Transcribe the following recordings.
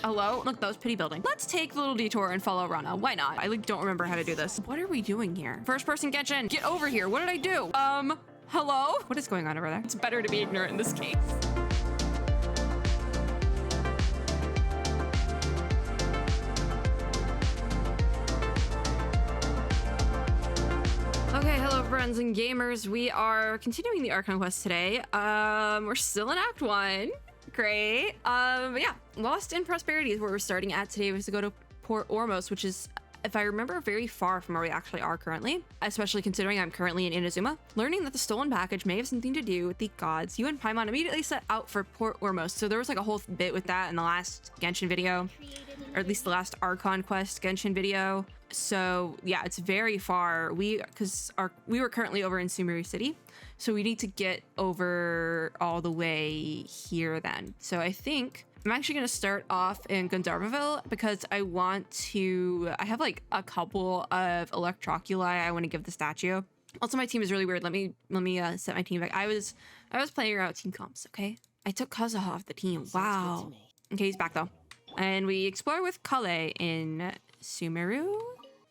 Hello? Look, that was pity building. Let's take the little detour and follow Rana. Why not? I like don't remember how to do this. What are we doing here? First person Genshin, get over here. What did I do? Hello? What is going on over there? It's better to be ignorant in this case. Okay, hello friends and gamers. We are continuing the Archon quest today. We're still in Act 1. Great. But yeah, Lost in Prosperity is where we're starting at today. We have to go to Port Ormos, which is, if I remember, very far from where we actually are currently, especially considering I'm currently in Inazuma. Learning that the stolen package may have something to do with the gods, you and Paimon immediately set out for Port Ormos. So there was like a whole bit with that in the last Genshin video, or at least the last Archon quest Genshin video. So yeah, it's very far. We were currently over in Sumeru City, so we need to get over all the way here then. So I think I'm actually going to start off in Gandharvaville because I have like a couple of electroculi I want to give the statue. Also, my team is really weird. Let me set my team back. I was playing around with team comps, okay? I took Kazuha off the team. Wow. Okay, he's back though. And we explore with Kale in Sumeru.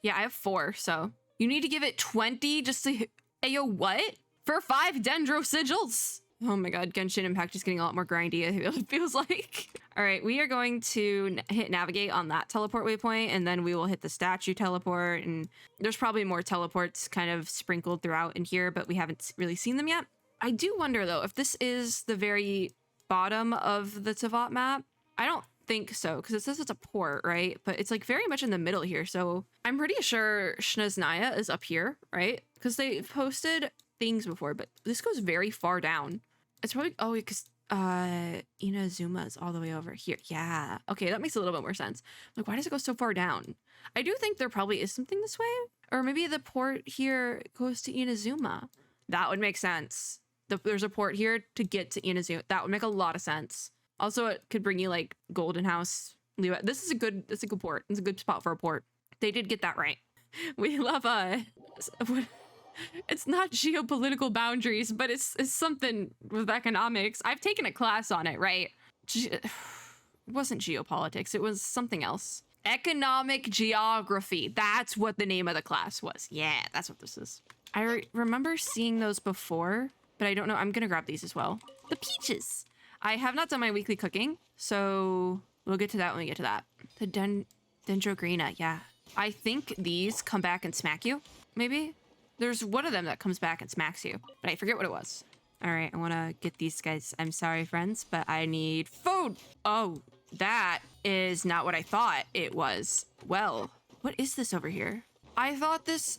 Yeah, I have 4, so you need to give it 20 just to hit. Ayo, what? For 5 Dendro sigils? Oh my god, Genshin Impact is getting a lot more grindy, it feels like. All right, we are going to hit navigate on that teleport waypoint, and then we will hit the statue teleport, and there's probably more teleports kind of sprinkled throughout in here, but we haven't really seen them yet. I do wonder, though, if this is the very bottom of the Teyvat map. I don't think so, because it says it's a port, right? But it's like very much in the middle here, so I'm pretty sure Shnaznaya is up here, right? Because they posted things before, but this goes very far down. It's probably, oh, because Inazuma is all the way over here. Yeah, okay, that makes a little bit more sense. Like, why does it go so far down? I do think there probably is something this way, or maybe the port here goes to Inazuma. That would make sense. There's a port here to get to Inazuma. That would make a lot of sense. Also, it could bring you like Golden House. This is a good port. It's a good spot for a port. They did get that right. We love it's not geopolitical boundaries, but it's something with economics. I've taken a class on it, right? It wasn't geopolitics. It was something else. Economic geography. That's what the name of the class was. Yeah, that's what this is. I remember seeing those before, but I don't know. I'm going to grab these as well. The peaches. I have not done my weekly cooking, so we'll get to that when we get to that. The Dendrogrina, yeah. I think these come back and smack you, maybe? There's one of them that comes back and smacks you, but I forget what it was. All right, I want to get these guys. I'm sorry, friends, but I need food. Oh, that is not what I thought it was. Well, what is this over here? I thought this,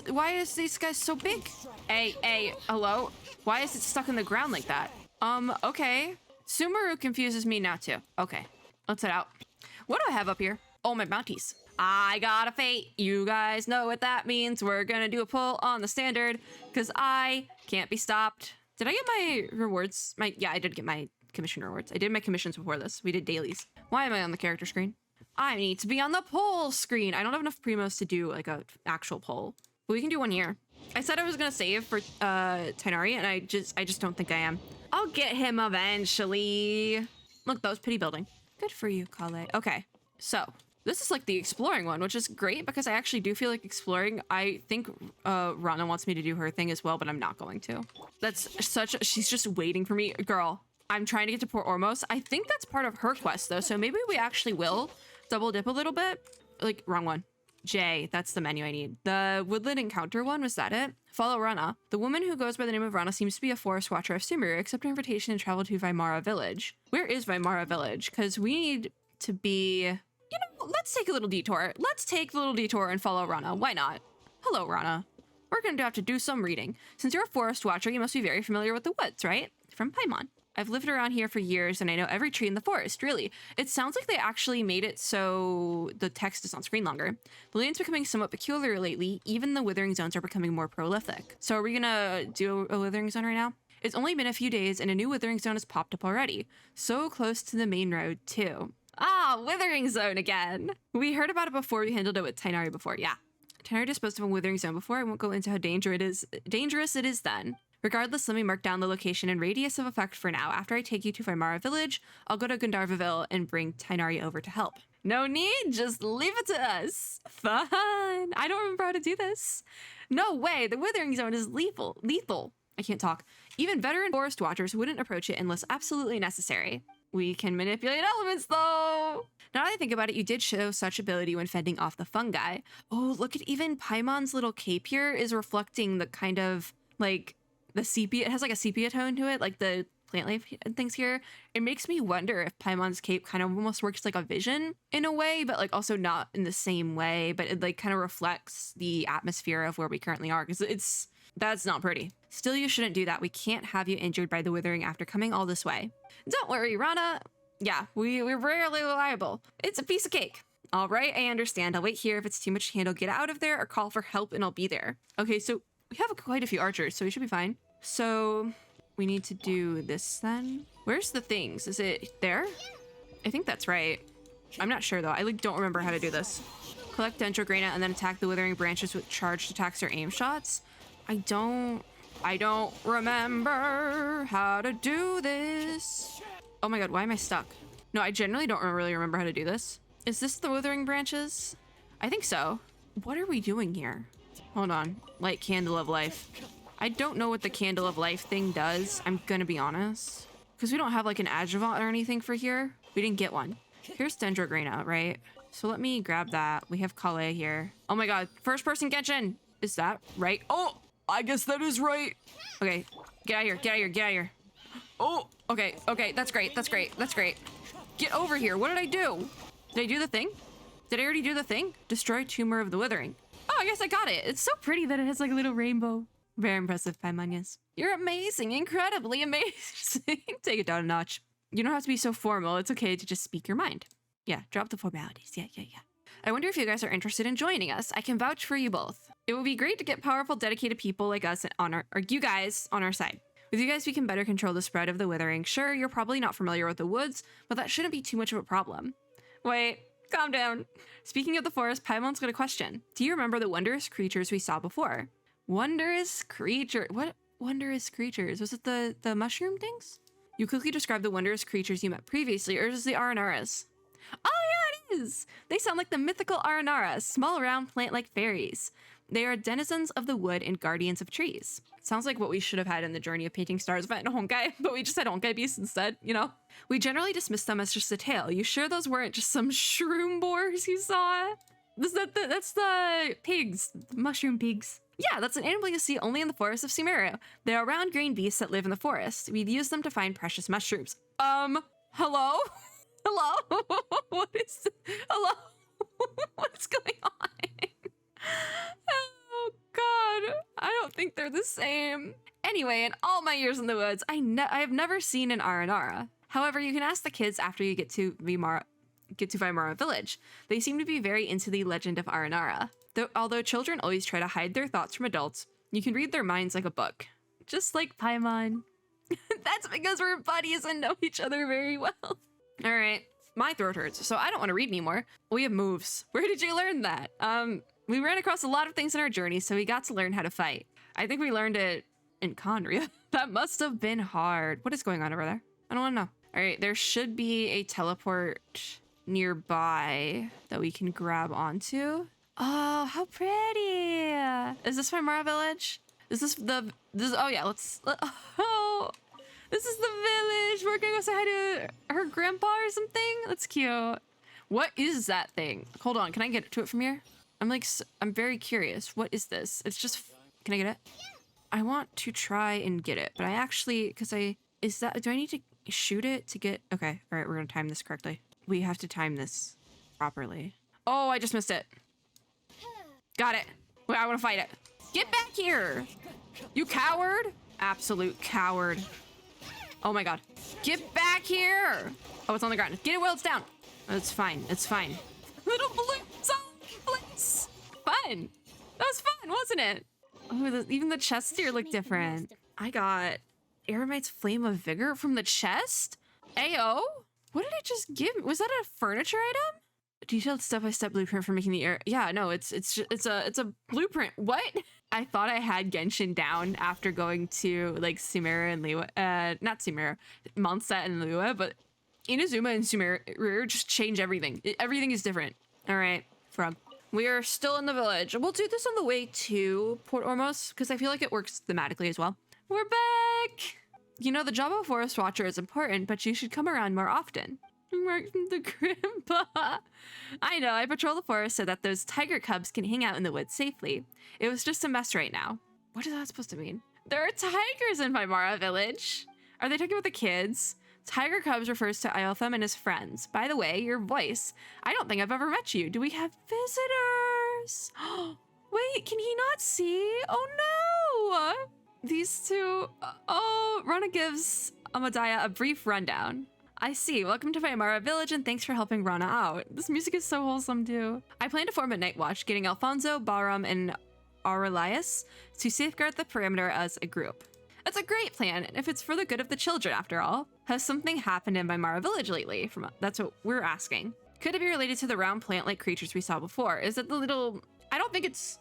why is these guys so big? Hey, hello? Why is it stuck in the ground like that? Okay. Sumeru confuses me now too. Okay, let's head out. What do I have up here? Oh, my bounties. I got a fate. You guys know what that means. We're gonna do a pull on the standard because I can't be stopped. Did I get my rewards? Yeah, I did get my commission rewards. I did my commissions before this. We did dailies. Why am I on the character screen? I need to be on the poll screen. I don't have enough primos to do like a actual poll, but we can do one here. I said I was gonna save for Tighnari, and I just don't think I am. I'll get him eventually. Look, that was pity building. Good for you, Kale. Okay, so this is like the exploring one, which is great because I actually do feel like exploring. I think Rana wants me to do her thing as well, but I'm not going to. She's just waiting for me. Girl, I'm trying to get to Port Ormos. I think that's part of her quest though, so maybe we actually will double dip a little bit. Like, wrong one. J, that's the menu I need. The Woodland Encounter one, was that it? Follow Rana. The woman who goes by the name of Rana seems to be a forest watcher of Sumeru, accept an invitation to travel to VIMARA Village. Where is VIMARA Village? Because we need to be... You know, let's take a little detour. Let's take the little detour and follow Rana. Why not? Hello, Rana. We're going to have to do some reading. Since you're a forest watcher, you must be very familiar with the woods, right? From Paimon. I've lived around here for years and I know every tree in the forest, really. It sounds like they actually made it so the text is on screen longer. The land's becoming somewhat peculiar lately. Even the withering zones are becoming more prolific. So are we gonna do a withering zone right now? It's only been a few days and a new withering zone has popped up already. So close to the main road too. Ah, withering zone again. We heard about it before. We handled it with Tighnari before. Yeah. Tighnari disposed of a withering zone before. I won't go into how dangerous it is then. Regardless, let me mark down the location and radius of effect for now. After I take you to VIMARA village, I'll go to Gandharvaville and bring Tainari over to help. No need, just leave it to us. Fun. I don't remember how to do this. No way, the Withering Zone is lethal. I can't talk. Even veteran forest watchers wouldn't approach it unless absolutely necessary. We can manipulate elements though. Now that I think about it, you did show such ability when fending off the fungi. Oh, look at even Paimon's little cape here is reflecting the kind of like the sepia. It has like a sepia tone to it, like the plant life and things here. It makes me wonder if Paimon's cape kind of almost works like a vision in a way, but like also not in the same way, but it like kind of reflects the atmosphere of where we currently are, because that's not pretty. Still, you shouldn't do that. We can't have you injured by the withering after coming all this way. Don't worry, Rana. Yeah, we're rarely reliable. It's a piece of cake. All right, I understand. I'll wait here. If it's too much to handle, get out of there or call for help and I'll be there. Okay, so we have quite a few archers, so we should be fine. So we need to do this then. Where's the things? Is it there? I think that's right. I'm not sure though. I like don't remember how to do this. Collect Dendrograina and then attack the withering branches with charged attacks or aim shots. I don't remember how to do this. Oh my god, why am I stuck? No, I generally don't really remember how to do this. Is this the withering branches? I think so. What are we doing here? Hold on. Light Candle of Life. I don't know what the Candle of Life thing does, I'm gonna be honest. Because we don't have like an adjuvant or anything for here. We didn't get one. Here's Dendrograina, right? So let me grab that. We have Kale here. Oh my god, first person Genshin! Is that right? Oh, I guess that is right. Okay, get out of here, get out of here, get out of here. Oh, okay, that's great, that's great, that's great. Get over here, what did I do? Did I do the thing? Did I already do the thing? Destroy Tumor of the Withering. Oh, I guess I got it. It's so pretty that it has like a little rainbow. Very impressive, Paimon, yes. You're amazing, incredibly amazing. Take it down a notch. You don't have to be so formal. It's okay to just speak your mind. Yeah, drop the formalities. Yeah. I wonder if you guys are interested in joining us. I can vouch for you both. It would be great to get powerful, dedicated people like us or you guys on our side. With you guys, we can better control the spread of the withering. Sure, you're probably not familiar with the woods, but that shouldn't be too much of a problem. Wait, calm down. Speaking of the forest, Paimon's got a question. Do you remember the wondrous creatures we saw before? Wondrous creature. What wondrous creatures? Was it the mushroom things? You quickly describe the wondrous creatures you met previously, or is it the Aranaras? Oh yeah, it is! They sound like the mythical Aranara, small round plant-like fairies. They are denizens of the wood and guardians of trees. Sounds like what we should have had in the Journey of Painting Stars event in Honkai, but we just had Honkai beasts instead, you know? We generally dismiss them as just a tale. You sure those weren't just some shroom boars you saw? That's the pigs, the mushroom pigs. Yeah, that's an animal you see only in the forest of Sumeru. They are round green beasts that live in the forest. We'd use them to find precious mushrooms. Hello? Hello? Hello? What's going on? Oh god, I don't think they're the same. Anyway, in all my years in the woods, I have never seen an Aranara. However, you can ask the kids after you get to VIMARA village. They seem to be very into the legend of Aranara. Although children always try to hide their thoughts from adults, you can read their minds like a book. Just like Paimon. That's because we're buddies and know each other very well. All right, my throat hurts, so I don't want to read anymore. We have moves. Where did you learn that? We ran across a lot of things in our journey, so we got to learn how to fight. I think we learned it in Conria. That must have been hard. What is going on over there? I don't want to know. All right, there should be a teleport nearby that we can grab onto. Oh, how pretty! Is this VIMARA village? Is this oh yeah, oh, this is the village. We're gonna go say hi to her grandpa or something. That's cute. What is that thing? Hold on, can I get to it from here? I'm very curious. What is this? It's just, can I get it? I want to try and get it, but I actually, do I need to shoot it to get, okay, all right, we're gonna time this correctly. We have to time this properly. Oh, I just missed it. Got it. Wait, I want to fight it. Get back here. You coward. Absolute coward. Oh my god. Get back here. Oh, it's on the ground. Get it while it's down. Oh, it's fine. It's fine. Little blue zombie place. Fun. That was fun, wasn't it? Oh, even the chests here look different. I got Aramite's Flame of Vigor from the chest? AO? What did it just give me? Was that a furniture item? Detailed step-by-step blueprint for making the air. Yeah, no, it's a blueprint. What? I thought I had Genshin down after going to like Sumeru and Liyue, not Sumeru, Mondstadt and Liyue, but Inazuma and Sumeru just change everything. Everything is different. All right, frog. We are still in the village. We'll do this on the way to Port Ormos because I feel like it works thematically as well. We're back. You know, the job of Forest Watcher is important, but you should come around more often. The grandpa. I know, I patrol the forest so that those tiger cubs can hang out in the woods safely. It was just a mess right now. What is that supposed to mean? There are tigers in VIMARA village. Are they talking about the kids? Tiger cubs refers to A.L.I.S.O.N and his friends. By the way, your voice. I don't think I've ever met you. Do we have visitors? Wait, can he not see? Oh no! These two. Oh, Rana gives Amadaya a brief rundown. I see. Welcome to VIMARA Village and thanks for helping Rana out. This music is so wholesome too. I plan to form a night watch, getting Alfonso, Bahram, and Aurelius to safeguard the perimeter as a group. That's a great plan, if it's for the good of the children after all. Has something happened in VIMARA Village lately? That's what we're asking. Could it be related to the round plant-like creatures we saw before? Is it the little... I don't think it's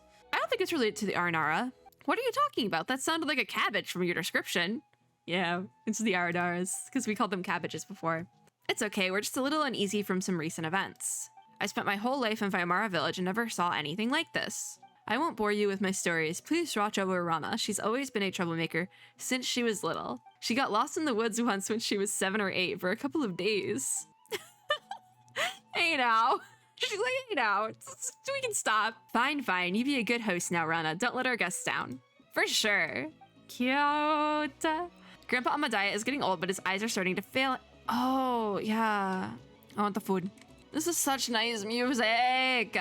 related to the Aranara. What are you talking about? That sounded like a cabbage from your description. Yeah, it's the Aradaras, because we called them cabbages before. It's okay, we're just a little uneasy from some recent events. I spent my whole life in VIMARA Village and never saw anything like this. I won't bore you with my stories. Please watch over Rana. She's always been a troublemaker since she was little. She got lost in the woods once when she was 7 or 8 for a couple of days. Hey now. She's like, hey now. We can stop. Fine, fine. You be a good host now, Rana. Don't let our guests down. For sure. Cute. Grandpa Amadaya is getting old, but his eyes are starting to fail. Oh, yeah. I want the food. This is such nice music.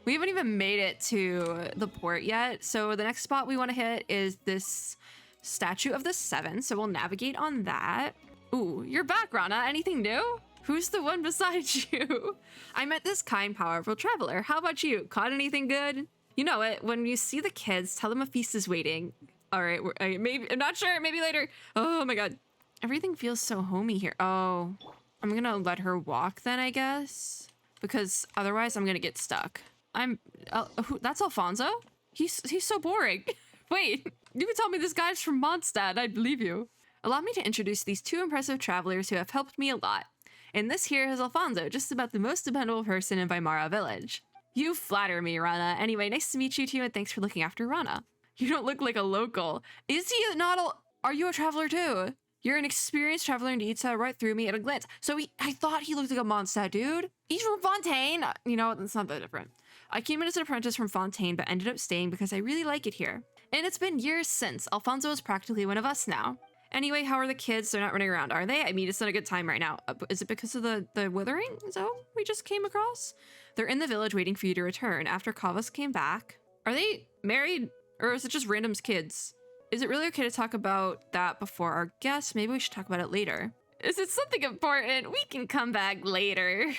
We haven't even made it to the port yet. So the next spot we want to hit is this statue of the 7. So we'll navigate on that. Ooh, you're back, Rana. Anything new? Who's the one beside you? I met this kind, powerful traveler. How about you? Caught anything good? You know it. When you see the kids, tell them a feast is waiting. All right, maybe, I'm not sure, maybe later. Oh my God. Everything feels so homey here. Oh, I'm gonna let her walk then, I guess. Because otherwise I'm gonna get stuck. That's Alfonso? He's so boring. Wait, you can tell me this guy's from Mondstadt, I'd believe you. Allow me to introduce these 2 impressive travelers who have helped me a lot. And this here is Alfonso, just about the most dependable person in VIMARA Village. You flatter me, Rana. Anyway, nice to meet you too, and thanks for looking after Rana. You don't look like a local. Is he not are you a traveler too? You're an experienced traveler indeed, saw right through me at a glance. So I thought he looked like a Mondstadt dude. He's from Fontaine. You know, it's not that different. I came in as an apprentice from Fontaine, but ended up staying because I really like it here. And it's been years since. Alfonso is practically one of us now. Anyway, how are the kids? They're not running around, are they? I mean, it's not a good time right now. Is it because of the withering? Is that what we just came across? They're in the village waiting for you to return. After Kavas came back. Are they married? Or is it just random's kids? Is it really okay to talk about that before our guests? Maybe we should talk about it later. Is it something important? We can come back later.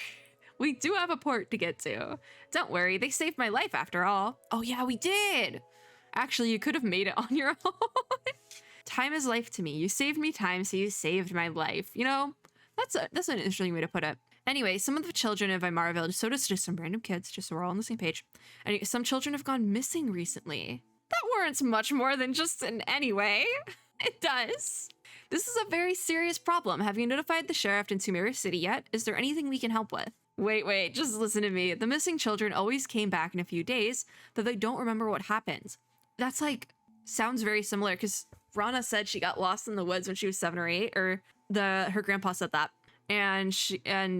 We do have a port to get to. Don't worry, they saved my life after all. Oh yeah, we did. Actually, you could have made it on your own. Time is life to me. You saved me time, so you saved my life. You know, that's an interesting way to put it. Anyway, some of the children in VIMARA Village, so does just some random kids, just so we're all on the same page. And some children have gone missing recently. That warrants much more than just an anyway. It does. This is a very serious problem. Have you notified the sheriff in Sumeru City yet? Is there anything we can help with? Wait, just listen to me. The missing children always came back in a few days, though they don't remember what happened. That's like, sounds very similar, because Rana said she got lost in the woods when she was 7 or 8, or her grandpa said that. And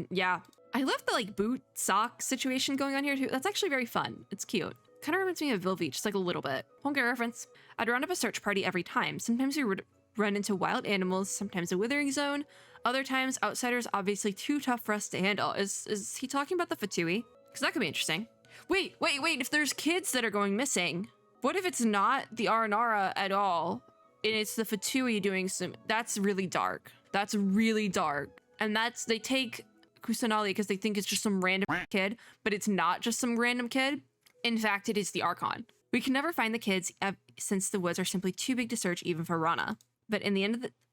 yeah. I love the like boot sock situation going on here too. That's actually very fun. It's cute. Kind of reminds me of Vilvi, just like a little bit. Won't get a reference. I'd round up a search party every time. Sometimes we would run into wild animals, sometimes a withering zone. Other times, outsiders obviously too tough for us to handle. Is he talking about the Fatui? Because that could be interesting. Wait. If there's kids that are going missing, what if it's not the Aranara at all? And it's the Fatui doing some... That's really dark. That's really dark. And they take Kusanali because they think it's just some random kid, but it's not just some random kid. In fact, it is the Archon. We can never find the kids since the woods are simply too big to search even for Rana. But in the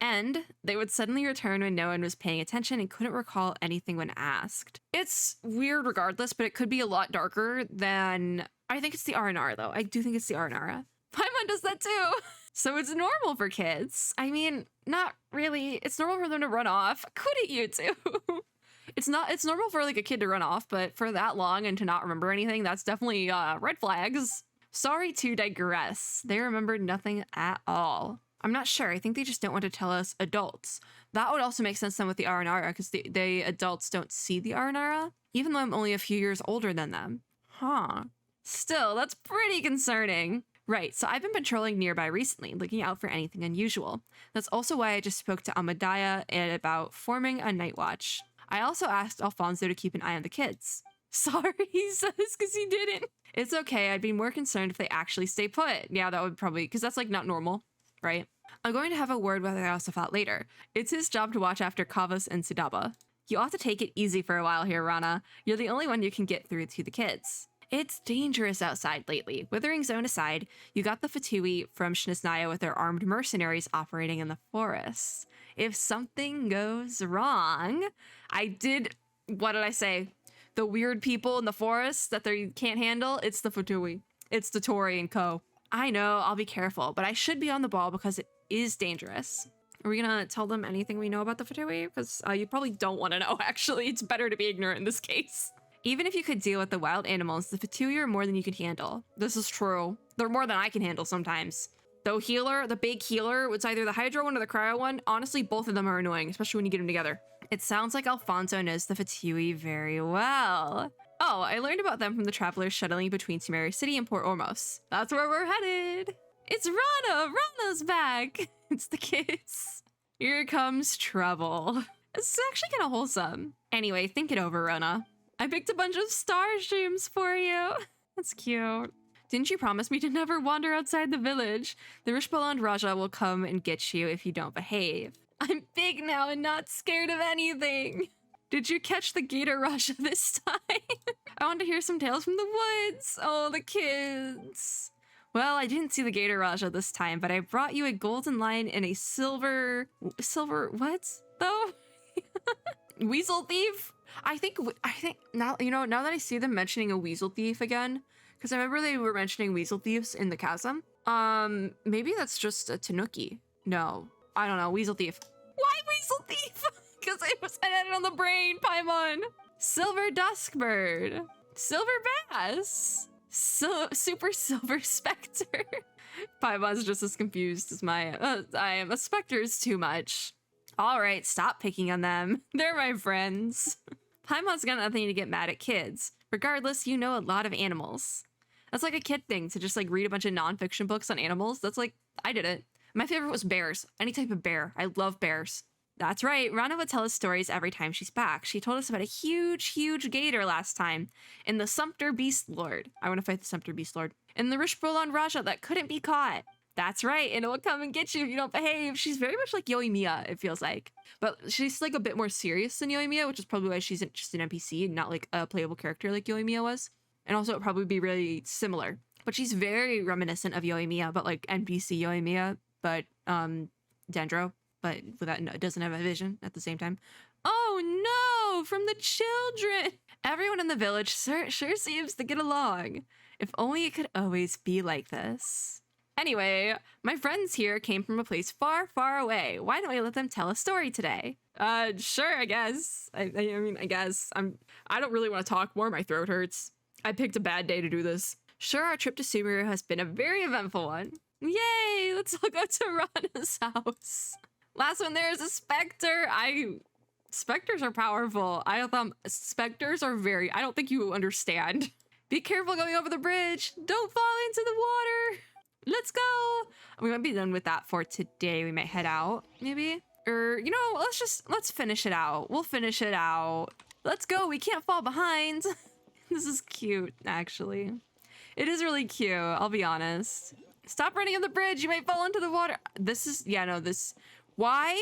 end, they would suddenly return when no one was paying attention and couldn't recall anything when asked. It's weird regardless, but it could be a lot darker than... I think it's the R&R, though. I do think it's the R&R. Paimon does that too! So it's normal for kids. I mean, not really. It's normal for them to run off. Couldn't you too? It's normal for like a kid to run off, but for that long and to not remember anything, that's definitely red flags. Sorry to digress. They remembered nothing at all. I'm not sure. I think they just don't want to tell us adults. That would also make sense then with the Aranara, because the adults don't see the Aranara, even though I'm only a few years older than them. Huh. Still, that's pretty concerning. Right, so I've been patrolling nearby recently, looking out for anything unusual. That's also why I just spoke to Amadaya about forming a night watch. I also asked Alfonso to keep an eye on the kids. Sorry, he says, because he didn't. It's okay, I'd be more concerned if they actually stay put. Yeah, that would probably, because that's like not normal, right? I'm going to have a word with Ayasafat later. It's his job to watch after Kavas and Sudaba. You ought to take it easy for a while here, Rana. You're the only one who can get through to the kids. It's dangerous outside lately. Withering Zone aside, you got the Fatui from Shnisnaya with their armed mercenaries operating in the forests. If something goes wrong, what did I say? The weird people in the forest that they can't handle, it's the Fatui. It's the Tori and co. I know, I'll be careful, but I should be on the ball because it is dangerous. Are we gonna tell them anything we know about the Fatui? Because you probably don't want to know, actually. It's better to be ignorant in this case. Even if you could deal with the wild animals, the Fatui are more than you can handle. This is true. They're more than I can handle sometimes. The big healer, it's either the Hydro one or the Cryo one. Honestly, both of them are annoying, especially when you get them together. It sounds like Alfonso knows the Fatui very well. Oh, I learned about them from the travelers shuttling between Sumeru City and Port Ormos. That's where we're headed. It's Rana! Rana's back! It's the kids. Here comes trouble. It's actually kind of wholesome. Anyway, think it over, Rana. I picked a bunch of star streams for you. That's cute. Didn't you promise me to never wander outside the village? The Rishboland Raja will come and get you if you don't behave. I'm big now and not scared of anything. Did you catch the Gator Raja this time? I want to hear some tales from the woods. Oh, the kids. Well, I didn't see the Gator Raja this time, but I brought you a golden lion and a silver what though? Weasel thief? I think now, now that I see them mentioning a weasel thief again, because I remember they were mentioning weasel thieves in the chasm. Maybe that's just a tanuki. No, I don't know. Weasel thief. Why weasel thief? Because I had it on the brain, Paimon. Silver duskbird. Silver bass. Super silver specter. Paimon's just as confused as I am. A specter is too much. All right, stop picking on them. They're my friends. Paimon's got nothing to get mad at kids. Regardless, you know a lot of animals. That's like a kid thing to just like read a bunch of nonfiction books on animals. That's like, I did it. My favorite was bears. Any type of bear. I love bears. That's right. Rana would tell us stories every time she's back. She told us about a huge gator last time in the Sumpter Beast Lord. I want to fight the Sumpter Beast Lord. And the Rishboland Raja that couldn't be caught. That's right, and it will come and get you if you don't behave. She's very much like Yoimiya, it feels like. But she's like a bit more serious than Yoimiya, which is probably why she's just an NPC and not like a playable character like Yoimiya was. And also it would probably be really similar. But she's very reminiscent of Yoimiya, but like NPC Yoimiya, but Dendro, but without, no, it doesn't have a vision at the same time. Oh no, from the children. Everyone in the village sure seems to get along. If only it could always be like this. Anyway, my friends here came from a place far, far away. Why don't we let them tell a story today? Sure, I guess. I mean, I guess. I don't really want to talk more. My throat hurts. I picked a bad day to do this. Sure, our trip to Sumeru has been a very eventful one. Yay! Let's all go to Rana's house. Last one, there's a specter. Specters are powerful. Specters are I don't think you understand. Be careful going over the bridge. Don't fall into the water. Let's go. We might be done with that for today. We might head out, maybe. Or, let's finish it out. We'll finish it out. Let's go. We can't fall behind. This is cute, actually. It is really cute, I'll be honest. Stop running on the bridge. You might fall into the water. Why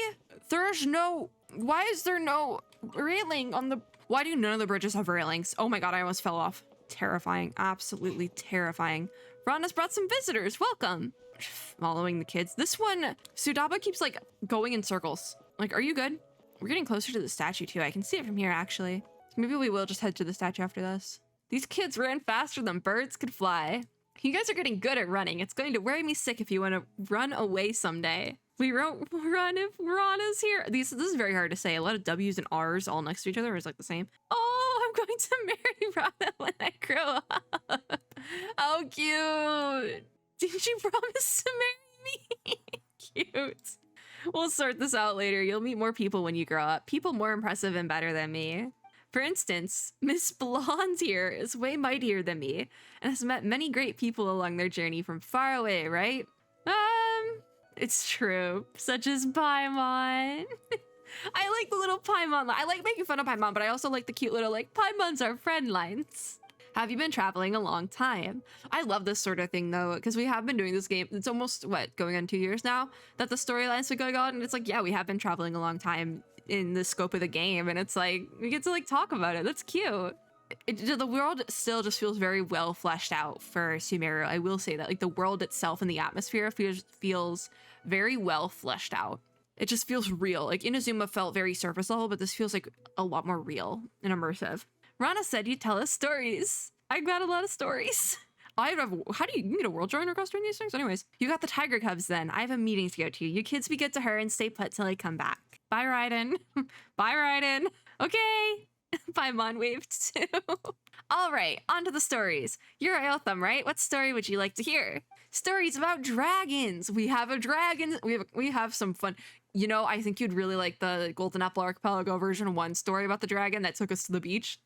is there no railing on the... Why do none of the bridges have railings? Oh my god, I almost fell off. Terrifying. Absolutely terrifying. Rana's brought some visitors. Welcome. following the kids. This one, Sudaba keeps like going in circles. Like, are you good? We're getting closer to the statue too. I can see it from here actually. Maybe we will just head to the statue after this. These kids ran faster than birds could fly. You guys are getting good at running. It's going to worry me sick if you want to run away someday. We won't run if Rana's here. This is very hard to say. A lot of W's and R's all next to each other is like the same. Oh, I'm going to marry Rana when I grow up. How cute. Did you promise to marry me? Cute. We'll sort this out later. You'll meet more people when you grow up. People more impressive and better than me. For instance, Miss Blonde here is way mightier than me and has met many great people along their journey from far away, right? It's true. Such as Paimon. I like the little Paimon. I like making fun of Paimon, but I also like the cute little, like, Paimon's our friend lines. Have you been traveling a long time? I love this sort of thing, though, because we have been doing this game. It's almost, what, going on 2 years now that the storyline's been going on? And it's like, yeah, we have been traveling a long time in the scope of the game. And it's like, we get to, like, talk about it. That's cute. The world still just feels very well fleshed out for Sumeru. I will say that, like, the world itself and the atmosphere feels very well fleshed out. It just feels real. Like, Inazuma felt very surface level, but this feels like a lot more real and immersive. Rana said you tell us stories. I got a lot of stories. How do you get a world join request during these things? Anyways, you got the tiger cubs then. I have a meeting to go to. You kids be good to her and stay put till I come back. Bye, Raiden. Bye, Raiden. Okay. Paimon waved too. All right, on to the stories. You're Aotham, right? What story would you like to hear? Stories about dragons. We have a dragon. We have some fun. You know, I think you'd really like the Golden Apple Archipelago version 1 story about the dragon that took us to the beach.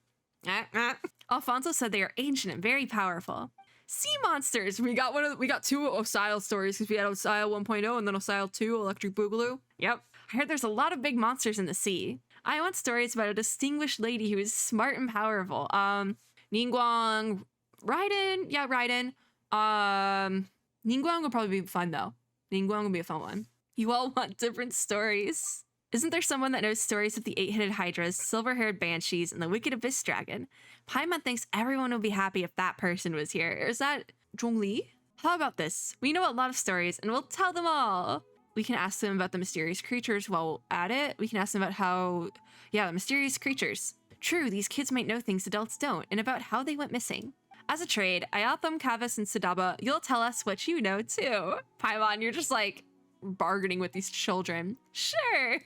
Alfonso said they are ancient and very powerful. Sea monsters. We got two Osile stories because we had Osile 1.0 and then Osile 2, Electric Boogaloo. Yep. I heard there's a lot of big monsters in the sea. I want stories about a distinguished lady who is smart and powerful. Ningguang, Raiden. Yeah, Raiden. Ningguang will probably be fun though. Ningguang will be a fun one. You all want different stories. Isn't there someone that knows stories of the 8-headed hydras, silver-haired banshees, and the wicked abyss dragon? Paimon thinks everyone would be happy if that person was here. Is that Zhongli? How about this? We know a lot of stories, and we'll tell them all. We can ask them about the mysterious creatures while at it. We can ask them about the mysterious creatures. True, these kids might know things adults don't, and about how they went missing. As a trade, Aotham, Kavis, and Sudaba, you'll tell us what you know too. Paimon, you're just like bargaining with these children. Sure.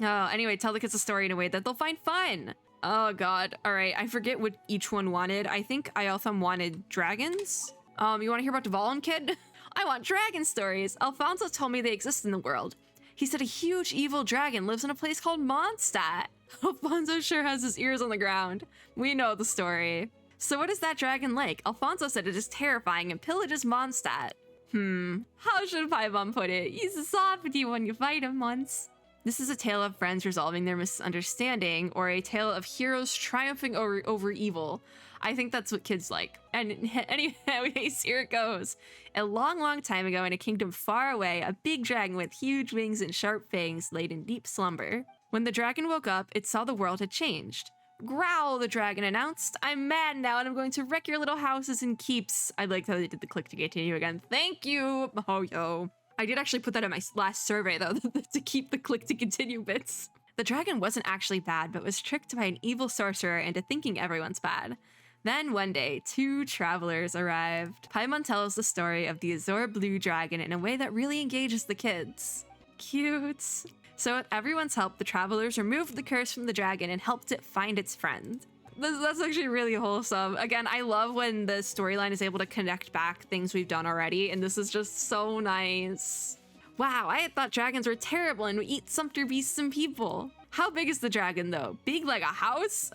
Oh, anyway, tell the kids a story in a way that they'll find fun. Oh god. All right, I forget what each one wanted. I think Aotham wanted dragons. You want to hear about Dvalin, kid? I want dragon stories. Alfonso told me they exist in the world. He said a huge evil dragon lives in a place called Mondstadt. Alfonso sure has his ears on the ground. We know the story. So what is that dragon like? Alfonso said it is terrifying and pillages Mondstadt. How should Paimon put it? He's soft with you when you fight him once. This is a tale of friends resolving their misunderstanding, or a tale of heroes triumphing over evil. I think that's what kids like. And anyways, here it goes. A long, long time ago in a kingdom far away, a big dragon with huge wings and sharp fangs laid in deep slumber. When the dragon woke up, it saw the world had changed. Growl, the dragon announced. I'm mad now and I'm going to wreck your little houses and keeps. I liked how they did the click to continue again. Thank you. Oh, yo. I did actually put that in my last survey, though, to keep the click to continue bits. The dragon wasn't actually bad, but was tricked by an evil sorcerer into thinking everyone's bad. Then one day, 2 travelers arrived. Paimon tells the story of the azure blue dragon in a way that really engages the kids. Cute. So with everyone's help, the travelers removed the curse from the dragon and helped it find its friend. That's actually really wholesome. Again, I love when the storyline is able to connect back things we've done already, and this is just so nice. Wow, I had thought dragons were terrible and would eat sumpter beasts and people. How big is the dragon, though? Big like a house?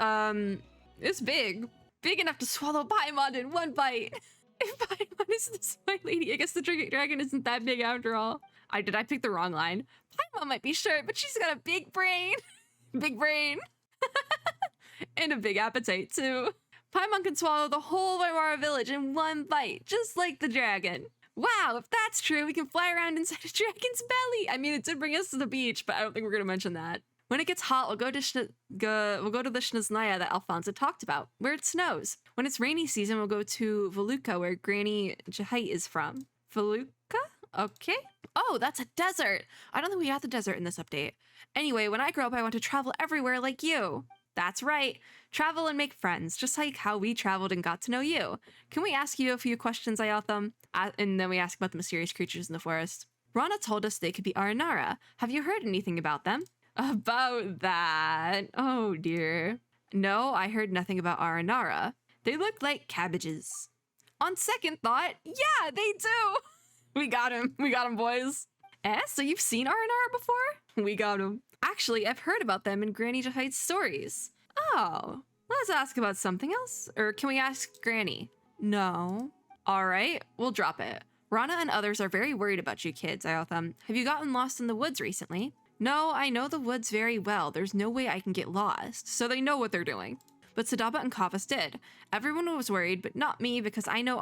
It's big. Big enough to swallow Paimon in one bite. If Paimon is this white lady, I guess the dragon isn't that big after all. I pick the wrong line. Paimon might be short, but she's got a big brain. Big brain. And a big appetite, too. Paimon can swallow the whole VIMARA village in one bite, just like the dragon. Wow, if that's true, we can fly around inside a dragon's belly. I mean, it did bring us to the beach, but I don't think we're going to mention that. When it gets hot, we'll go to the Shnaznaya that Alfonso talked about, where it snows. When it's rainy season, we'll go to Voluka, where Granny Jahite is from. Voluka? Okay. Oh, that's a desert. I don't think we got the desert in this update. Anyway, when I grow up, I want to travel everywhere like you. That's right. Travel and make friends, just like how we traveled and got to know you. Can we ask you a few questions, Ayatham? And then we ask about the mysterious creatures in the forest. Rana told us they could be Aranara. Have you heard anything about them? About that? Oh dear. No, I heard nothing about Aranara. They look like cabbages. On second thought, yeah, they do. We got him. We got him, boys. So you've seen Aranara before? We got him. Actually, I've heard about them in Granny Jahite's stories. Oh, let's ask about something else. Or can we ask Granny? No. All right, we'll drop it. Rana and others are very worried about you kids, Iotham. Have you gotten lost in the woods recently? No, I know the woods very well. There's no way I can get lost. So they know what they're doing. But Sudaba and Kavas did. Everyone was worried, but not me because I know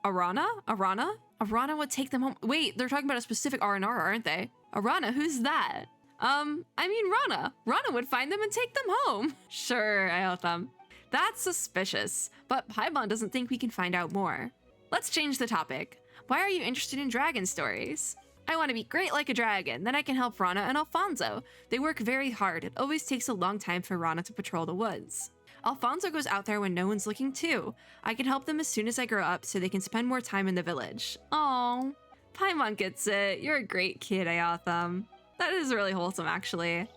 Arana? Arana would take them home. Wait, they're talking about a specific Aranara, aren't they? Arana, who's that? I mean Rana. Rana would find them and take them home. Sure, Iotham. That's suspicious, but Paimon doesn't think we can find out more. Let's change the topic. Why are you interested in dragon stories? I want to be great like a dragon, then I can help Rana and Alfonso. They work very hard. It always takes a long time for Rana to patrol the woods. Alfonso goes out there when no one's looking too. I can help them as soon as I grow up so they can spend more time in the village. Aww. Paimon gets it. You're a great kid, Ayatham. That is really wholesome, actually.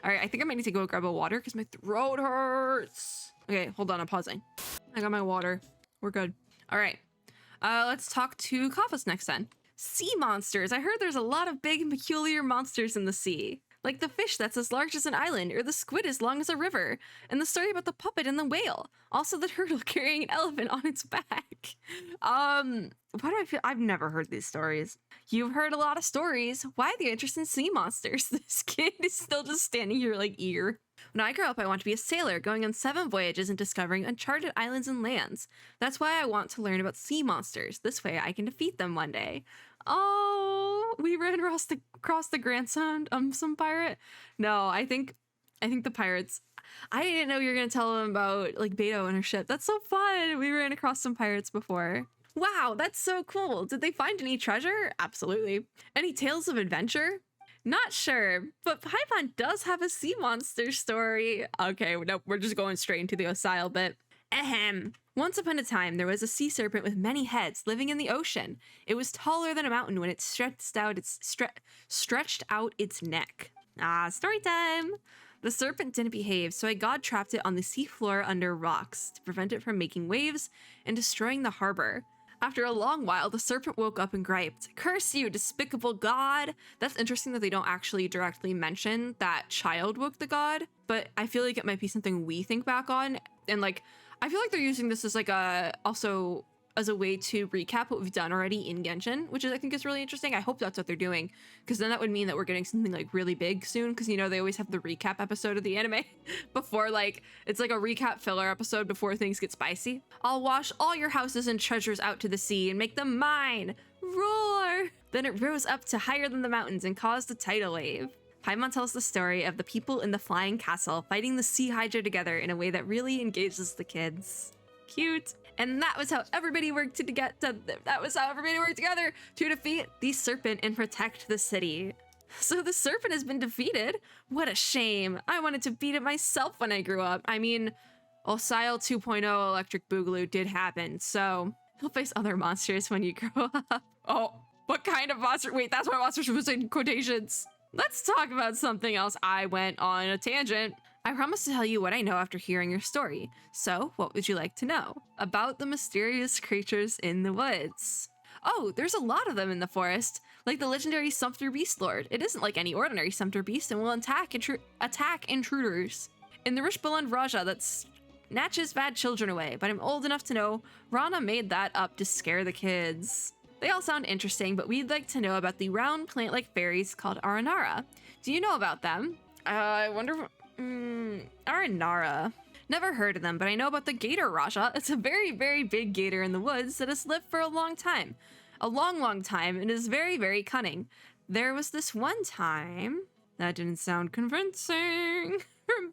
All right, I think I might need to go grab a water because my throat hurts. Okay, hold on, I'm pausing. I got my water. We're good. All right, let's talk to Kafas next then. Sea monsters. I heard there's a lot of big and peculiar monsters in the sea. Like the fish that's as large as an island, or the squid as long as a river, and the story about the puppet and the whale. Also the turtle carrying an elephant on its back. Why do I feel I've never heard these stories? You've heard a lot of stories. Why the interest in sea monsters? This kid is still just standing here like eager. When I grow up, I want to be a sailor, going on 7 voyages and discovering uncharted islands and lands. That's why I want to learn about sea monsters. This way I can defeat them one day. Oh, we ran across the Grand Sound. Some pirate. No, I think the pirates. I didn't know you were gonna tell them about like Beto and her ship. That's so fun. We ran across some pirates before. Wow, that's so cool. Did they find any treasure? Absolutely. Any tales of adventure? Not sure, but Paimon does have a sea monster story. Okay, nope, we're just going straight into the Osile bit. Ahem. Once upon a time, there was a sea serpent with many heads living in the ocean. It was taller than a mountain when it stretched out its neck. Story time! The serpent didn't behave, so a god trapped it on the seafloor under rocks to prevent it from making waves and destroying the harbor. After a long while, the serpent woke up and griped, "Curse you, despicable god!" That's interesting that they don't actually directly mention that child woke the god, but I feel like it might be something we think back on, and like, I feel like they're using this as like also as a way to recap what we've done already in Genshin, which I think is really interesting. I hope that's what they're doing, because then that would mean that we're getting something like really big soon, because you know they always have the recap episode of the anime before, like, it's like a recap filler episode before things get spicy. I'll wash all your houses and treasures out to the sea and make them mine! Roar! Then it rose up to higher than the mountains and caused a tidal wave. Paimon tells the story of the people in the flying castle fighting the sea hydra together in a way that really engages the kids. Cute. And that was how everybody worked together to defeat the serpent and protect the city. So the serpent has been defeated? What a shame. I wanted to beat it myself when I grew up. I mean, Osile 2.0 Electric Boogaloo did happen, so you'll face other monsters when you grow up. Oh, what kind of monster? Wait, that's why monsters was in quotations. Let's talk about something else. I went on a tangent. I promise to tell you what I know after hearing your story. So, what would you like to know? About the mysterious creatures in the woods. Oh, there's a lot of them in the forest, like the legendary Sumpter Beast Lord. It isn't like any ordinary Sumpter Beast and will attack intruders. In the Rishbaland Raja that snatches bad children away, but I'm old enough to know Rana made that up to scare the kids. They all sound interesting, but we'd like to know about the round plant-like fairies called Aranara. Do you know about them? I wonder... Aranara. Never heard of them, but I know about the Gator Raja. It's a very, very big gator in the woods that has lived for a long time. A long, long time, and is very, very cunning. There was this one time... That didn't sound convincing.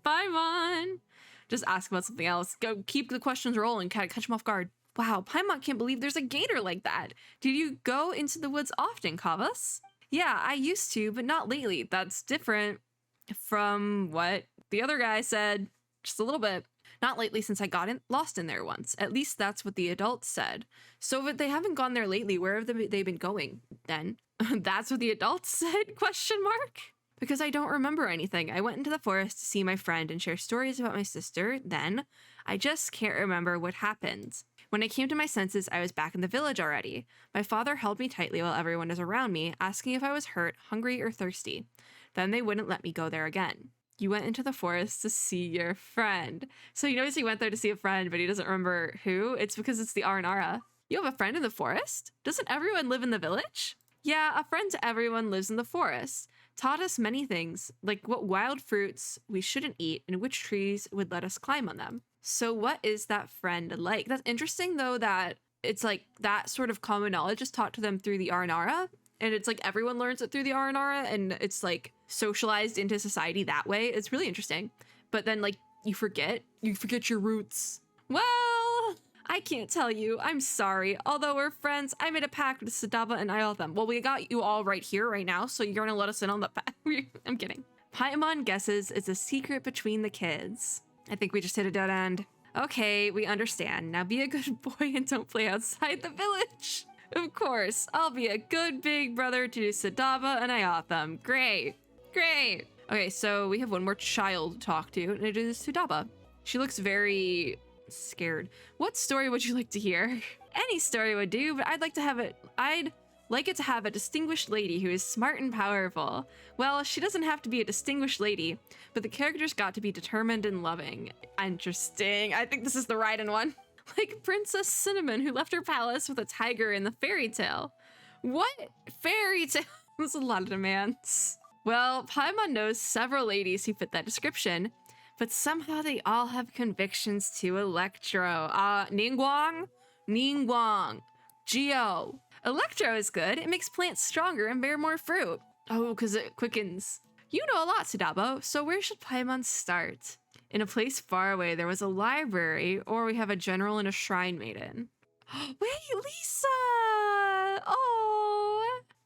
Bye, Mon. Just ask about something else. Go keep the questions rolling, kind of catch them off guard. Wow, Paimon can't believe there's a gator like that. Did you go into the woods often, Kavas? Yeah, I used to, but not lately. That's different from what the other guy said. Just a little bit. Not lately since I got lost in there once. At least that's what the adults said. So if they haven't gone there lately, where have they been going then? That's what the adults said? Question mark? Because I don't remember anything. I went into the forest to see my friend and share stories about my sister. Then I just can't remember what happened. When I came to my senses, I was back in the village already. My father held me tightly while everyone was around me, asking if I was hurt, hungry, or thirsty. Then they wouldn't let me go there again. You went into the forest to see your friend. So he knows he went there to see a friend, but he doesn't remember who. It's because it's the Aranara. You have a friend in the forest? Doesn't everyone live in the village? Yeah, a friend to everyone lives in the forest. Taught us many things, like what wild fruits we shouldn't eat and which trees would let us climb on them. So what is that friend like? That's interesting, though, that it's like that sort of common knowledge is taught to them through the Aranara. And it's like everyone learns it through the Aranara, and it's like socialized into society that way. It's really interesting. But then like you forget your roots. Well, I can't tell you. I'm sorry. Although we're friends, I made a pact with Sudaba and I.L.I.S.O.N. Well, we got you all right here, right now, so you're gonna let us in on the pact. I'm kidding. Paimon guesses it's a secret between the kids. I think we just hit a dead end. Okay, we understand. Now be a good boy and don't play outside the village. Of course, I'll be a good big brother to Sudaba and I.L.I.S.O.N. Great. Great. Okay, so we have one more child to talk to, and it is Sudaba. She looks very scared. What story would you like to hear? Any story would do, but I'd like it to have a distinguished lady who is smart and powerful. Well, she doesn't have to be a distinguished lady, but the character's got to be determined and loving. Interesting. I think this is the Raiden one. Like Princess Cinnamon, who left her palace with a tiger in the fairy tale. What fairy tale? There's a lot of demands. Well, Paimon knows several ladies who fit that description, but somehow they all have convictions to Electro. Ningguang, Geo. Electro is good. It makes plants stronger and bear more fruit. Oh, because it quickens. You know a lot, Sudaba, so where should Paimon start? In a place far away, there was a library, or we have a general and a shrine maiden. Wait, Lisa!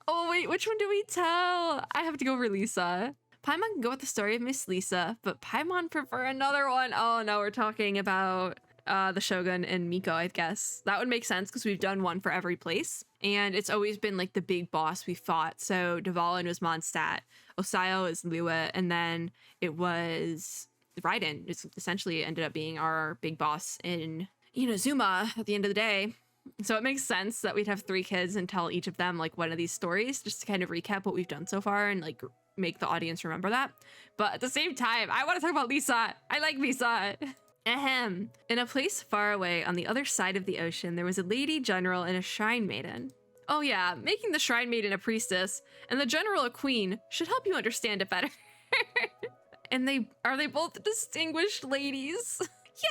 Oh, wait, which one do we tell? I have to go over Lisa. Paimon can go with the story of Miss Lisa, but Paimon prefer another one. Oh no, we're talking about the Shogun and Miko, I guess. That would make sense because we've done one for every place. And it's always been like the big boss we fought. So Dvalin was Mondstadt, Osayo is Liyue, and then it was Raiden. It's essentially ended up being our big boss in Inazuma at the end of the day. So it makes sense that we'd have 3 kids and tell each of them like one of these stories just to kind of recap what we've done so far and like make the audience remember that. But at the same time, I want to talk about Lisa. I like Lisa. Ahem. In a place far away on the other side of the ocean, there was a lady general and a shrine maiden. Oh yeah, making the shrine maiden a priestess and the general a queen should help you understand it better. And are they both distinguished ladies?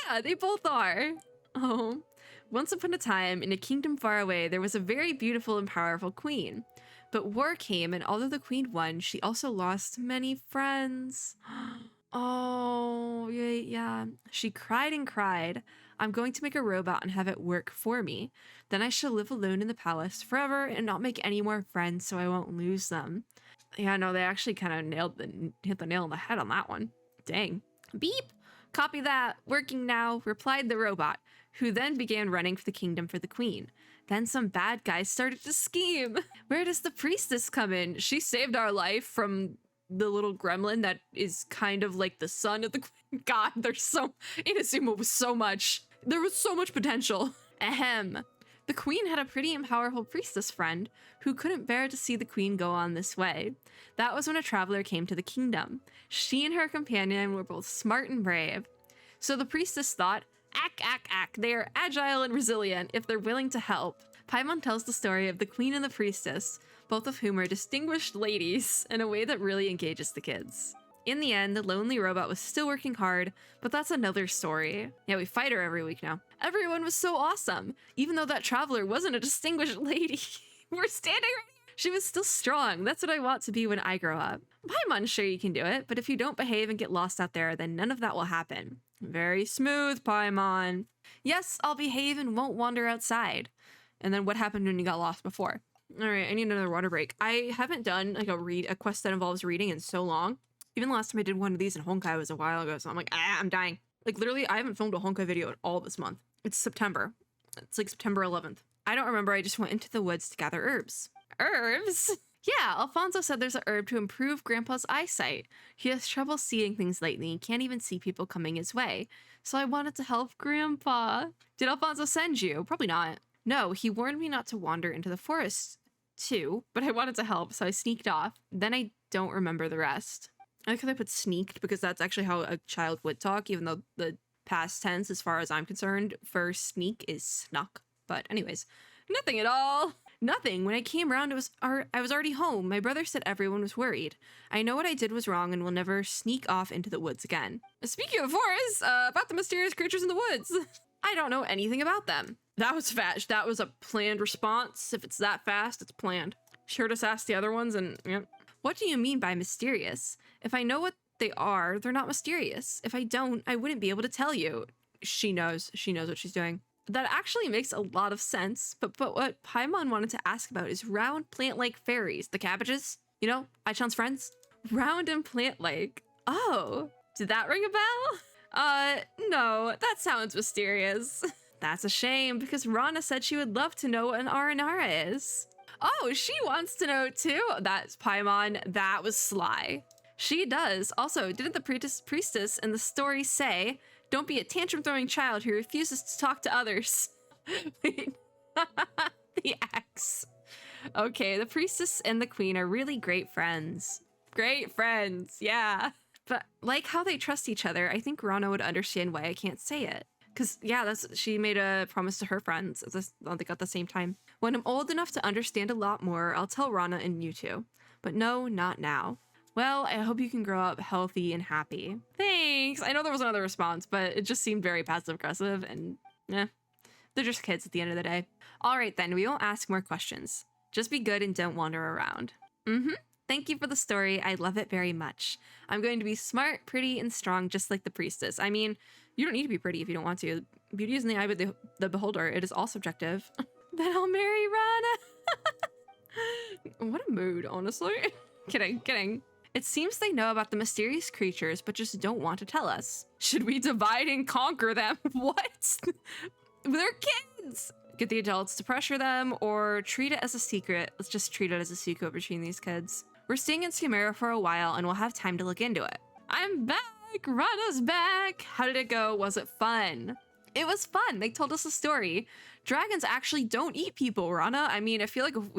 Yeah, they both are. Oh. Once upon a time, in a kingdom far away, there was a very beautiful and powerful queen. But war came, and although the queen won, she also lost many friends. Oh, yeah. She cried and cried. I'm going to make a robot and have it work for me. Then I shall live alone in the palace forever and not make any more friends so I won't lose them. Yeah, no, they actually kind of hit the nail on the head on that one. Dang. Beep! Copy that. Working now, replied the robot, who then began running for the kingdom for the queen. Then some bad guys started to scheme. Where does the priestess come in? She saved our life from the little gremlin that is kind of like the son of the queen. God, Inazuma was so much. There was so much potential. Ahem. The queen had a pretty and powerful priestess friend who couldn't bear to see the queen go on this way. That was when a traveler came to the kingdom. She and her companion were both smart and brave. So the priestess thought, they are agile and resilient if they're willing to help. Paimon tells the story of the queen and the priestess, both of whom are distinguished ladies, in a way that really engages the kids. In the end, the lonely robot was still working hard, but that's another story. Yeah, we fight her every week now. Everyone was so awesome, even though that traveler wasn't a distinguished lady. We're standing right here. She was still strong. That's what I want to be when I grow up. Paimon's sure you can do it, but if you don't behave and get lost out there, then none of that will happen. Very smooth, Paimon. Yes, I'll behave and won't wander outside. And then what happened when you got lost before? All right, I need another water break. I haven't done like a quest that involves reading in so long. Even the last time I did one of these in Honkai was a while ago, so I'm like, I'm dying. Like literally, I haven't filmed a Honkai video at all this month. It's September. It's like September 11th. I don't remember. I just went into the woods to gather herbs. Herbs? Yeah, Alfonso said there's a herb to improve Grandpa's eyesight. He has trouble seeing things lately and can't even see people coming his way. So I wanted to help Grandpa. Did Alfonso send you? Probably not. No, he warned me not to wander into the forest too, but I wanted to help, so I sneaked off. Then I don't remember the rest. I like how they put sneaked because that's actually how a child would talk, even though the past tense, as far as I'm concerned, for sneak is snuck. But anyways, nothing at all. Nothing. When I came around, I was already home. My brother said everyone was worried. I know what I did was wrong and will never sneak off into the woods again. Speaking of forests, about the mysterious creatures in the woods. I don't know anything about them. That was fast. That was a planned response. If it's that fast, it's planned. Sure, just ask the other ones and, yep. What do you mean by mysterious? If I know what they are, they're not mysterious. If I don't, I wouldn't be able to tell you. She knows. She knows what she's doing. That actually makes a lot of sense, but what Paimon wanted to ask about is round plant-like fairies. The cabbages? You know, Aichan's friends? Round and plant-like. Oh, did that ring a bell? No, that sounds mysterious. That's a shame, because Rana said she would love to know what an Aranara is. Oh, she wants to know too. That's Paimon. That was sly. She does. Also, didn't the priestess in the story say, "Don't be a tantrum-throwing child who refuses to talk to others"? Wait. The axe. Okay, the priestess and the queen are really great friends. Great friends, yeah. But like how they trust each other, I think Rana would understand why I can't say it. Because, yeah, she made a promise to her friends at the same time. When I'm old enough to understand a lot more, I'll tell Rana and you two. But no, not now. Well, I hope you can grow up healthy and happy. Thanks! I know there was another response, but it just seemed very passive-aggressive, and they're just kids at the end of the day. Alright then, we won't ask more questions. Just be good and don't wander around. Thank you for the story. I love it very much. I'm going to be smart, pretty, and strong just like the priestess. I mean, you don't need to be pretty if you don't want to. Beauty is in the eye of the beholder. It is all subjective. Then I'll marry Rana. What a mood, honestly. Kidding. It seems they know about the mysterious creatures, but just don't want to tell us. Should we divide and conquer them? What? They're kids! Get the adults to pressure them, or treat it as a secret. Let's just treat it as a secret between these kids. We're staying in Skimera for a while, and we'll have time to look into it. I'm back! Rana's back! How did it go? Was it fun? It was fun! They told us a story. Dragons actually don't eat people, Rana. I mean, I feel like if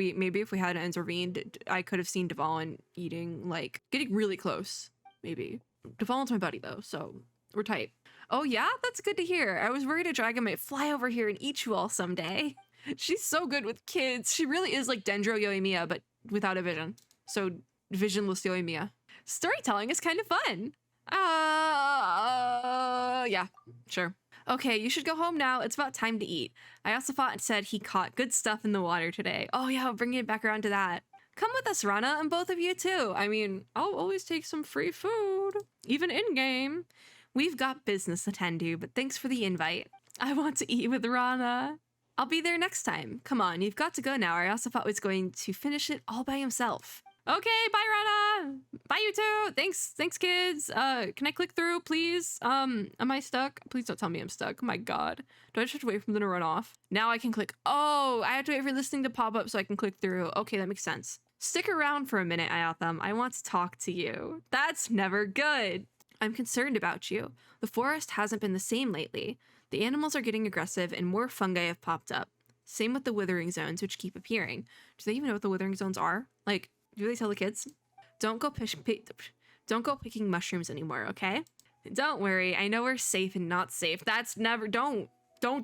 we hadn't intervened, I could have seen Dvalin getting really close. Maybe. Dvalin's my buddy, though, so we're tight. Oh yeah? That's good to hear. I was worried a dragon might fly over here and eat you all someday. She's so good with kids. She really is like Dendro Yoimiya, but without a vision. So, visionless Yoimiya. Storytelling is kind of fun. Yeah, sure. Okay, you should go home now. It's about time to eat. I also thought it said he caught good stuff in the water today. Oh yeah, bringing it back around to that. Come with us, Rana, and both of you too. I mean, I'll always take some free food, even in-game. We've got business to tend to, but thanks for the invite. I want to eat with Rana. I'll be there next time. Come on, you've got to go now. I also thought he was going to finish it all by himself. Okay, bye, Rana. Bye, you two. Thanks, kids. Can I click through, please? Am I stuck? Please don't tell me I'm stuck. Oh my god. Do I just have to wait for them to run off? Now I can click. Oh, I have to wait for this thing to pop up so I can click through. Okay, that makes sense. Stick around for a minute, Ayatham. I want to talk to you. That's never good. I'm concerned about you. The forest hasn't been the same lately. The animals are getting aggressive and more fungi have popped up. Same with the withering zones, which keep appearing. Do they even know what the withering zones are? Like, do they tell the kids? Don't go picking mushrooms anymore, okay? Don't worry, I know we're safe and not safe. That's never, don't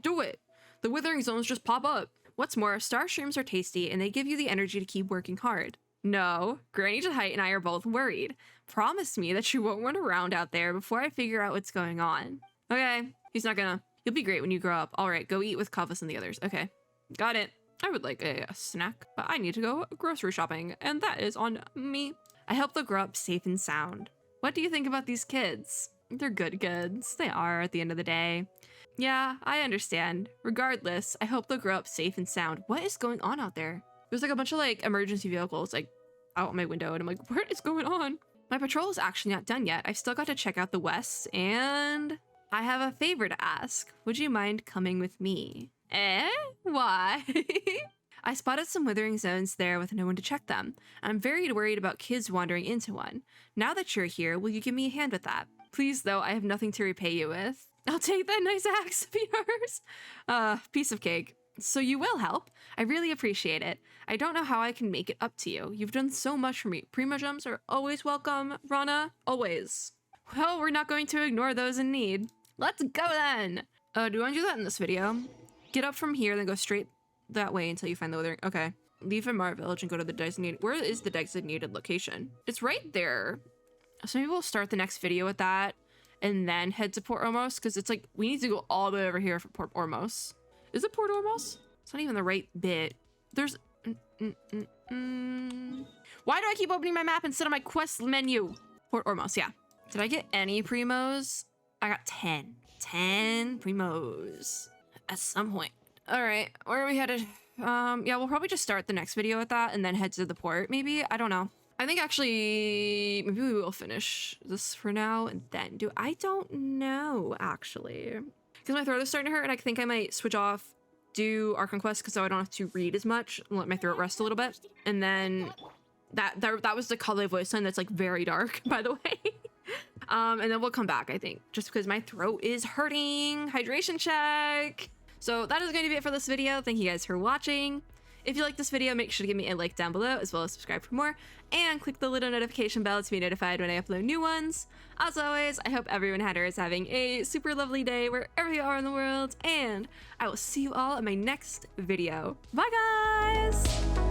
do it. The withering zones just pop up. What's more, star shrooms are tasty and they give you the energy to keep working hard. No, Granny Jahite and I are both worried. Promise me that you won't run around out there before I figure out what's going on. Okay, he's not gonna. You'll be great when you grow up. All right, go eat with Kavas and the others. Okay, got it. I would like a snack, but I need to go grocery shopping, and that is on me. I hope they'll grow up safe and sound. What do you think about these kids? They're good goods. They are at the end of the day. Yeah, I understand. Regardless, I hope they'll grow up safe and sound. What is going on out there? There's like a bunch of like emergency vehicles like out my window and I'm like, what is going on? My patrol is actually not done yet. I've still got to check out the west and I have a favor to ask. Would you mind coming with me? Eh? Why? I spotted some withering zones there with no one to check them. I'm very worried about kids wandering into one. Now that you're here, will you give me a hand with that? Please, though, I have nothing to repay you with. I'll take that nice axe of yours. Piece of cake. So you will help. I really appreciate it. I don't know how I can make it up to you. You've done so much for me. Primogems are always welcome, Rana. Always. Well, we're not going to ignore those in need. Let's go then. Do you want to do that in this video? Get up from here, then go straight that way until you find the withering. Okay. Leave VIMARA village and go to the designated. Where is the designated location? It's right there. So maybe we'll start the next video with that and then head to Port Ormos because it's like we need to go all the way over here for Port Ormos. Is it Port Ormos? It's not even the right bit. There's... Why do I keep opening my map instead of my quest menu? Port Ormos, yeah. Did I get any primos? I got 10. 10 primos at some point. All right, where are we headed? Yeah, we'll probably just start the next video with that and then head to the port, maybe? I don't know. I think actually, maybe we will finish this for now and then do... I don't know, actually. Because my throat is starting to hurt and I think I might switch off, do our conquest because so I don't have to read as much and let my throat rest a little bit. And then that was the Kale voice line that's like very dark, by the way. And then we'll come back, I think, just because my throat is hurting. Hydration check. So that is going to be it for this video. Thank you guys for watching. If you like this video, make sure to give me a like down below, as well as subscribe for more, and click the little notification bell to be notified when I upload new ones. As always, I hope everyone had or is having a super lovely day wherever you are in the world, and I will see you all in my next video. Bye, guys!